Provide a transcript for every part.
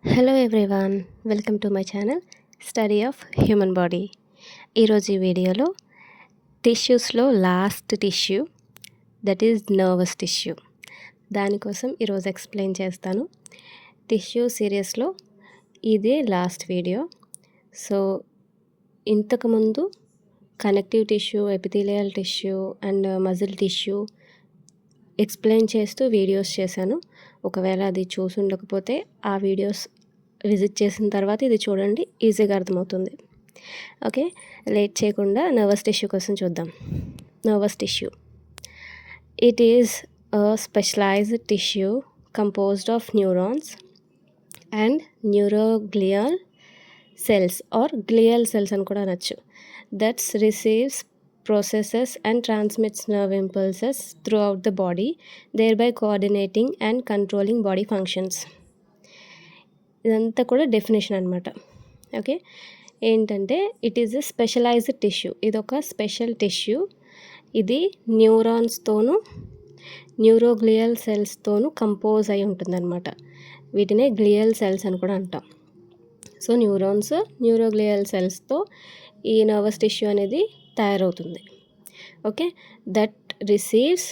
Hello everyone, welcome to my channel study of human body. ఈరోజు ఈ వీడియోలో టిష్యూస్లో last tissue that is nervous tissue, దానికోసం ఈరోజు ఎక్స్ప్లెయిన్ చేస్తాను. టిష్యూ సిరీస్లో ఇదే లాస్ట్ వీడియో. సో ఇంతకుముందు connective tissue, epithelial tissue and muscle tissue explain చేస్తూ వీడియోస్ చేశాను. ఒకవేళ అది చూసి ఉండకపోతే ఆ వీడియోస్ విజిట్ చేసిన తర్వాత ఇది చూడండి, ఈజీగా అర్థమవుతుంది. ఓకే, లేట్ చేయకుండా నర్వస్ టిష్యూ కోసం చూద్దాం. Nervous tissue, it is a specialised tissue composed of neurons and neuroglial cells or glial cells అని కూడా అనొచ్చు. That's receives, processes and transmits nerve impulses throughout the body, thereby coordinating and controlling body functions. ఇదంతా కూడా definition అనమాట. Okay, ఏంటంటే it is a specialised tissue. ఇది ఒక special tissue. ఇది న్యూరాన్స్తోనూ న్యూరోగ్లియల్ సెల్స్తోనూ కంపోజ్ అయి ఉంటుందన్నమాట. వీటినే గ్లియల్ సెల్స్ అని కూడా అంటాం. సో న్యూరాన్స్, న్యూరోగ్లియల్ సెల్స్తో ఈ నర్వస్ టిష్యూ అనేది తయారవుతుంది. ఓకే, దట్ రిసీవ్స్,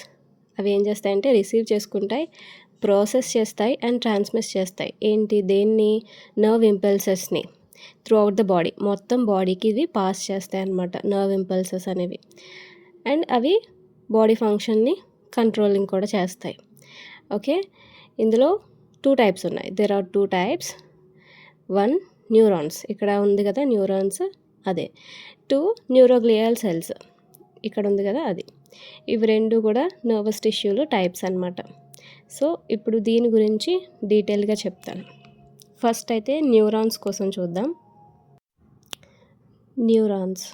అవి ఏం చేస్తాయంటే రిసీవ్ చేసుకుంటాయి, ప్రాసెస్ చేస్తాయి అండ్ ట్రాన్స్మిట్ చేస్తాయి. ఏంటి, దేన్ని? నర్వ్ ఇంపల్సెస్ని త్రూ అవుట్ ద బాడీ, మొత్తం బాడీకి ఇవి పాస్ చేస్తాయి అన్నమాట, నర్వ్ ఇంపల్సెస్ అనేవి. అండ్ అవి బాడీ ఫంక్షన్ని కంట్రోలింగ్ కూడా చేస్తాయి. ఓకే, ఇందులో 2 టైప్స్ ఉన్నాయి. There are 2 types. 1 న్యూరాన్స్, ఇక్కడ ఉంది కదా న్యూరాన్స్, అదే. 2 న్యూరోగ్లియల్ సెల్స్, ఇక్కడ ఉంది కదా అది. ఇవి 2 కూడా నర్వస్ టిష్యూలో టైప్స్ అన్నమాట. సో ఇప్పుడు దీని గురించి డీటెయిల్గా చెప్తాను. ఫస్ట్ అయితే న్యూరాన్స్ కోసం చూద్దాం. Neurons,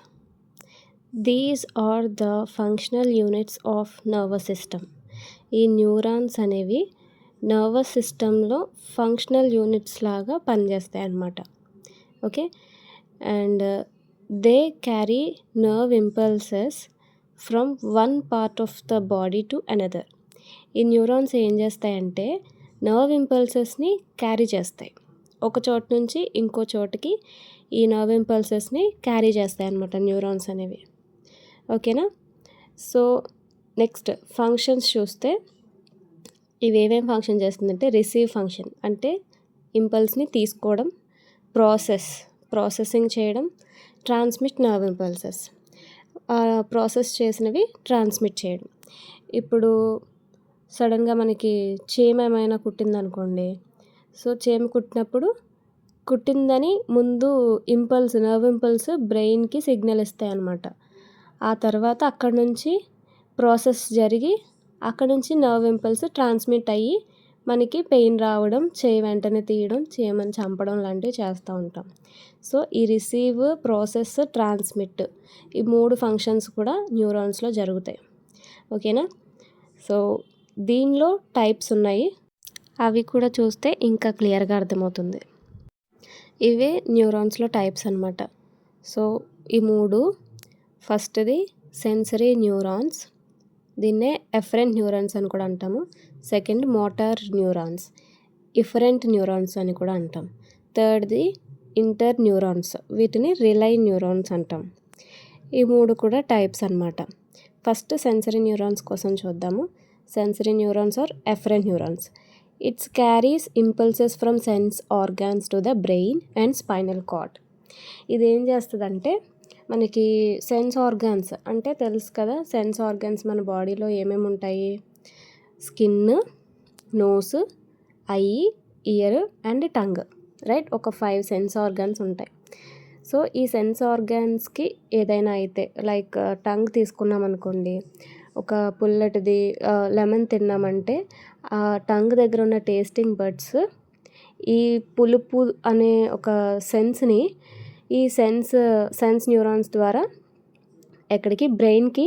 these are the functional units of nervous system. ఈ న్యూరాన్స్ అనేవి నర్వస్ సిస్టంలో ఫంక్షనల్ యూనిట్స్ లాగా పనిచేస్తాయి అన్నమాట. Okay, and they carry nerve impulses from one part of the body to another. ఈ న్యూరాన్స్ ఏం చేస్తాయంటే నర్వ్ ఇంపల్సెస్ని క్యారీ చేస్తాయి, ఒక చోటు నుంచి ఇంకో చోటుకి ఈ నర్వ్ ఇంపల్సెస్ని క్యారీ చేస్తాయి అన్నమాట న్యూరాన్స్ అనేవి. ఓకేనా? సో నెక్స్ట్ ఫంక్షన్స్ చూస్తే ఇవి ఏమేమి ఫంక్షన్ చేస్తుందంటే రిసీవ్ ఫంక్షన్, అంటే ఇంపల్స్ని తీసుకోవడం, ప్రాసెసింగ్ చేయడం, ట్రాన్స్మిట్ నర్వ్ ఇంపల్సెస్, ప్రాసెస్ చేసినవి ట్రాన్స్మిట్ చేయడం. ఇప్పుడు సడన్గా మనకి చీమ ఏమైనా కుట్టిందనుకోండి, సో చీమ కుట్టినప్పుడు కుట్టిందని ముందు నర్వ్ ఇంపల్స్ బ్రెయిన్కి సిగ్నల్ ఇస్తాయి అన్నమాట. ఆ తర్వాత అక్కడ నుంచి ప్రాసెస్ జరిగి అక్కడ నుంచి నర్వ్ ఇంపల్స్ ట్రాన్స్మిట్ అయ్యి మనకి పెయిన్ రావడం, చేయి వెంటనే తీయడం, చీమని చంపడం లాంటివి చేస్తూ ఉంటాం. సో ఈ రిసీవ్, ప్రాసెస్, ట్రాన్స్మిట్, ఈ 3 ఫంక్షన్స్ కూడా న్యూరాన్స్లో జరుగుతాయి. ఓకేనా? సో దీనిలో టైప్స్ ఉన్నాయి, అవి కూడా చూస్తే ఇంకా క్లియర్గా అర్థమవుతుంది. ఇవే న్యూరాన్స్లో టైప్స్ అన్నమాట. సో ఈ 3, ఫస్ట్ది సెన్సరీ న్యూరాన్స్, దీన్నే ఎఫరెంట్ న్యూరాన్స్ అని కూడా అంటాము. Second motor neurons, efferent neurons అని కూడా అంటాం. థర్డ్ది ఇంటర్ న్యూరాన్స్, వీటిని రిలై న్యూరాన్స్ అంటాం. ఈ 3 కూడా టైప్స్ అన్నమాట. ఫస్ట్ సెన్సరీ న్యూరాన్స్ కోసం చూద్దాము. Sensory neurons are efferent neurons. It's carries impulses from sense organs to the brain and spinal cord. ఇదేం చేస్తుందంటే మనకి సెన్స్ ఆర్గాన్స్ అంటే తెలుసు కదా, సెన్స్ ఆర్గాన్స్ మన బాడీలో ఏమేమి ఉంటాయి? Skin, nose, eye, ear and tongue, right? ఒక 5 సెన్స్ ఆర్గాన్స్ ఉంటాయి. సో ఈ సెన్స్ ఆర్గాన్స్కి ఏదైనా అయితే, లైక్ టంగ్ తీసుకున్నాం అనుకోండి, ఒక పుల్లటిది లెమన్ తిన్నామంటే ఆ టంగ్ దగ్గర ఉన్న టేస్టింగ్ బడ్స్ ఈ పులుపు అనే ఒక సెన్స్ని ఈ సెన్స్ న్యూరాన్స్ ద్వారా ఎక్కడికి, బ్రెయిన్కి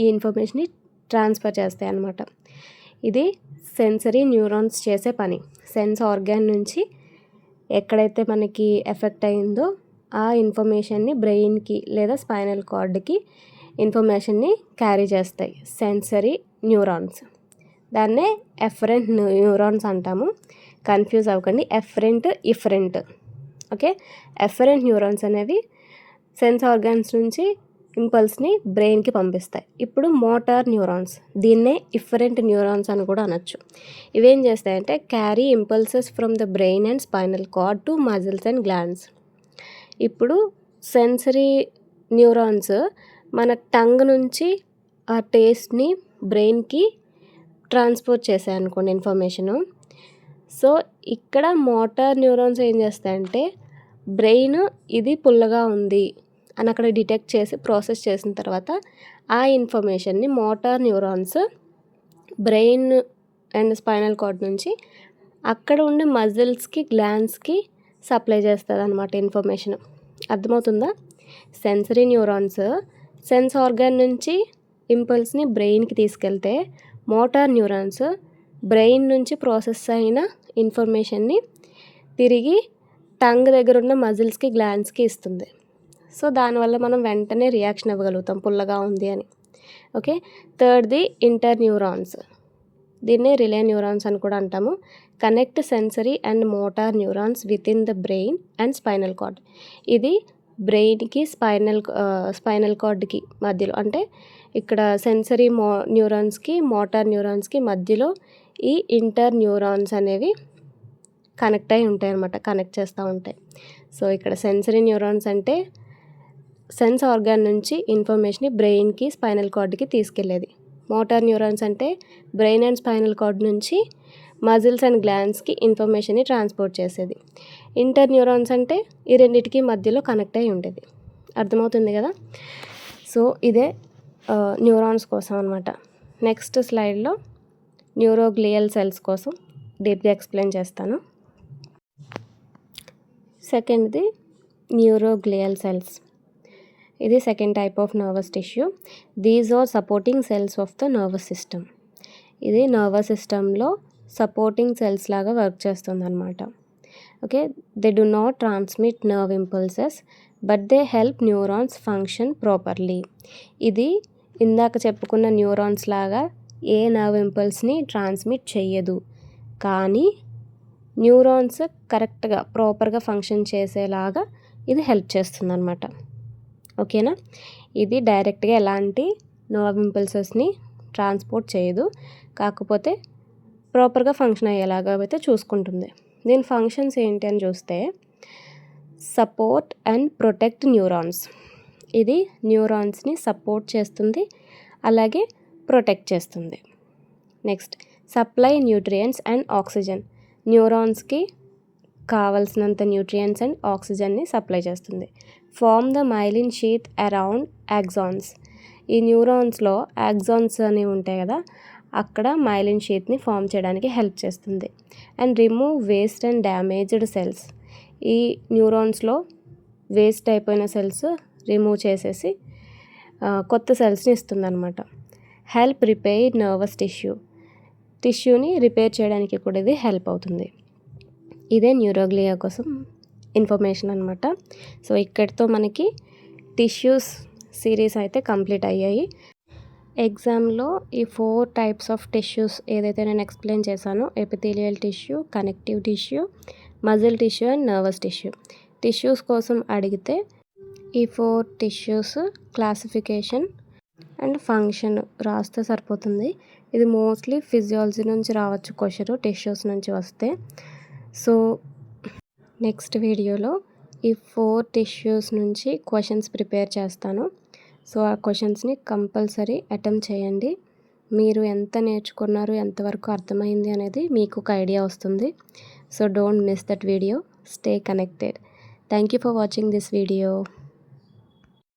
ఈ ఇన్ఫర్మేషన్ని ట్రాన్స్ఫర్ చేస్తాయి అన్నమాట. ఇది సెన్సరీ న్యూరాన్స్ చేసే పని. సెన్స్ ఆర్గాన్ నుంచి ఎక్కడైతే మనకి ఎఫెక్ట్ అయిందో ఆ ఇన్ఫర్మేషన్ని బ్రెయిన్కి లేదా స్పైనల్ కార్డ్కి ఇన్ఫర్మేషన్ని క్యారీ చేస్తాయి సెన్సరీ న్యూరాన్స్. దాన్నే ఎఫరెంట్ న్యూరాన్స్ అంటాము. కన్ఫ్యూజ్ అవ్వకండి. Efferent, efferent. Okay, efferent neurons అనేవి సెన్స్ ఆర్గాన్స్ నుంచి ఇంపల్స్ని బ్రెయిన్కి పంపిస్తాయి. ఇప్పుడు మోటార్ న్యూరాన్స్, దీన్నే ఇఫరెంట్ న్యూరాన్స్ అని కూడా అనొచ్చు. ఇవేం చేస్తాయంటే carry impulses from the brain and spinal card to muscles and glands. ఇప్పుడు సెన్సరీ న్యూరాన్స్ మన టంగ్ నుంచి ఆ టేస్ట్ని బ్రెయిన్కి ట్రాన్స్పోర్ట్ చేశాయి అనుకోండి ఇన్ఫర్మేషను. సో ఇక్కడ మోటార్ న్యూరాన్స్ ఏం చేస్తాయంటే బ్రెయిన్ ఇది పుల్లగా ఉంది అని అక్కడ డిటెక్ట్ చేసి ప్రాసెస్ చేసిన తర్వాత ఆ ఇన్ఫర్మేషన్ని motor neurons brain and spinal cord నుంచి అక్కడ ఉండే మజిల్స్కి గ్లాండ్స్కి సప్లై చేస్తుంది అనమాట ఇన్ఫర్మేషన్. అర్థమవుతుందా? సెన్సరీ న్యూరాన్స్ సెన్స్ ఆర్గాన్ నుంచి ఇంపల్స్ని బ్రెయిన్కి తీసుకెళ్తే మోటార్ న్యూరాన్స్ బ్రెయిన్ నుంచి ప్రాసెస్ అయిన ఇన్ఫర్మేషన్ని తిరిగి టంగ్ దగ్గర ఉన్న మజిల్స్కి గ్లాండ్స్కి ఇస్తుంది. సో దానివల్ల మనం వెంటనే రియాక్షన్ ఇవ్వగలుగుతాం పుల్లగా ఉంది అని. ఓకే, థర్డ్ది ఇంటర్ న్యూరాన్స్, దీన్నే రిలే న్యూరాన్స్ అని కూడా అంటాము. Connect sensory and motor neurons with in the brain and spinal card. ఇది బ్రెయిన్కి స్పైనల్ కార్డ్కి మధ్యలో, అంటే ఇక్కడ సెన్సరీ న్యూరాన్స్కి మోటార్ న్యూరాన్స్కి మధ్యలో ఈ ఇంటర్ న్యూరాన్స్ అనేవి కనెక్ట్ అయి ఉంటాయి అన్నమాట, కనెక్ట్ చేస్తూ ఉంటాయి. సో ఇక్కడ సెన్సరీ న్యూరాన్స్ అంటే సెన్స్ ఆర్గాన్ నుంచి ఇన్ఫర్మేషన్ని బ్రెయిన్కి స్పైనల్ కార్డ్కి తీసుకెళ్లేది. మోటార్ న్యూరాన్స్ అంటే బ్రెయిన్ అండ్ స్పైనల్ కార్డ్ నుంచి మజిల్స్ అండ్ గ్లాండ్స్కి ఇన్ఫర్మేషన్ని ట్రాన్స్పోర్ట్ చేసేది. ఇంటర్ న్యూరాన్స్ అంటే ఈ రెండింటికి మధ్యలో కనెక్ట్ అయి ఉండేది. అర్థమవుతుంది కదా? సో ఇదే న్యూరాన్స్ కోసం అనమాట. నెక్స్ట్ స్లైడ్లో న్యూరోగ్లియల్ సెల్స్ కోసం డీప్గా ఎక్స్ప్లెయిన్ చేస్తాను. సెకండ్ది న్యూరోగ్లియల్ సెల్స్. ఇది second type of nervous tissue. These are supporting cells of the nervous system. ఇది నర్వస్ సిస్టంలో సపోర్టింగ్ సెల్స్ లాగా వర్క్ చేస్తుంది అనమాట. Okay, they do not transmit nerve impulses but they help neurons function properly. ఇది ఇందాక చెప్పుకున్న neurons లాగా ఏ nerve ఇంపల్స్ని transmit చెయ్యదు, కానీ న్యూరాన్స్ కరెక్ట్గా ప్రాపర్గా ఫంక్షన్ చేసేలాగా ఇది హెల్ప్ చేస్తుంది అనమాట. ఓకేనా? ఇది డైరెక్ట్గా ఎలాంటి నర్వ్ ఇంపల్సెస్ని ట్రాన్స్పోర్ట్ చేయదు, కాకపోతే ప్రాపర్గా ఫంక్షన్ అయ్యేలాగా అయితే చూసుకుంటుంది. దీని ఫంక్షన్స్ ఏంటి అని చూస్తే సపోర్ట్ అండ్ ప్రొటెక్ట్ న్యూరాన్స్. ఇది న్యూరాన్స్ని సపోర్ట్ చేస్తుంది, అలాగే ప్రొటెక్ట్ చేస్తుంది. Next supply nutrients and oxygen. న్యూరాన్స్కి కావలసినంత న్యూట్రియంట్స్ అండ్ ఆక్సిజన్ని సప్లై చేస్తుంది. Form the myelin sheath around axons. ఈ న్యూరాన్స్లో యాక్సాన్స్ అనేవి ఉంటాయి కదా, అక్కడ మైలిన్ షీత్ని ఫామ్ చేయడానికి హెల్ప్ చేస్తుంది. And remove waste and damaged cells. ఈ న్యూరాన్స్లో వేస్ట్ అయిపోయిన సెల్స్ రిమూవ్ చేసేసి కొత్త సెల్స్ని ఇస్తుంది అనమాట. హెల్ప్ రిపేర్ నర్వస్ టిష్యూని రిపేర్ చేయడానికి కూడా ఇది హెల్ప్ అవుతుంది. ఇదే న్యూరోగ్లియా కోసం ఇన్ఫర్మేషన్ అనమాట. సో ఇక్కడితో మనకి టిష్యూస్ సిరీస్ అయితే కంప్లీట్ అయ్యాయి. ఎగ్జామ్లో ఈ 4 టైప్స్ ఆఫ్ టిష్యూస్ ఏదైతే నేను ఎక్స్ప్లెయిన్ చేశానో, epithelial tissue, connective tissue, muscle tissue and nervous tissue, tissues కోసం అడిగితే ఈ 4 టిష్యూస్ క్లాసిఫికేషన్ అండ్ ఫంక్షన్ రాస్తే సరిపోతుంది. ఇది మోస్ట్లీ ఫిజియాలజీ నుంచి రావచ్చు క్వశ్చన్, టిష్యూస్ నుంచి వస్తే. సో నెక్స్ట్ వీడియోలో ఈ 4 టిష్యూస్ నుంచి క్వశ్చన్స్ ప్రిపేర్ చేస్తాను. సో ఆ క్వశ్చన్స్ని కంపల్సరీ అటెంప్ట్ చేయండి. మీరు ఎంత నేర్చుకున్నారు, ఎంతవరకు అర్థమైంది అనేది మీకు ఒక ఐడియా వస్తుంది. So don't miss that video. Stay connected. Thank you for watching this video.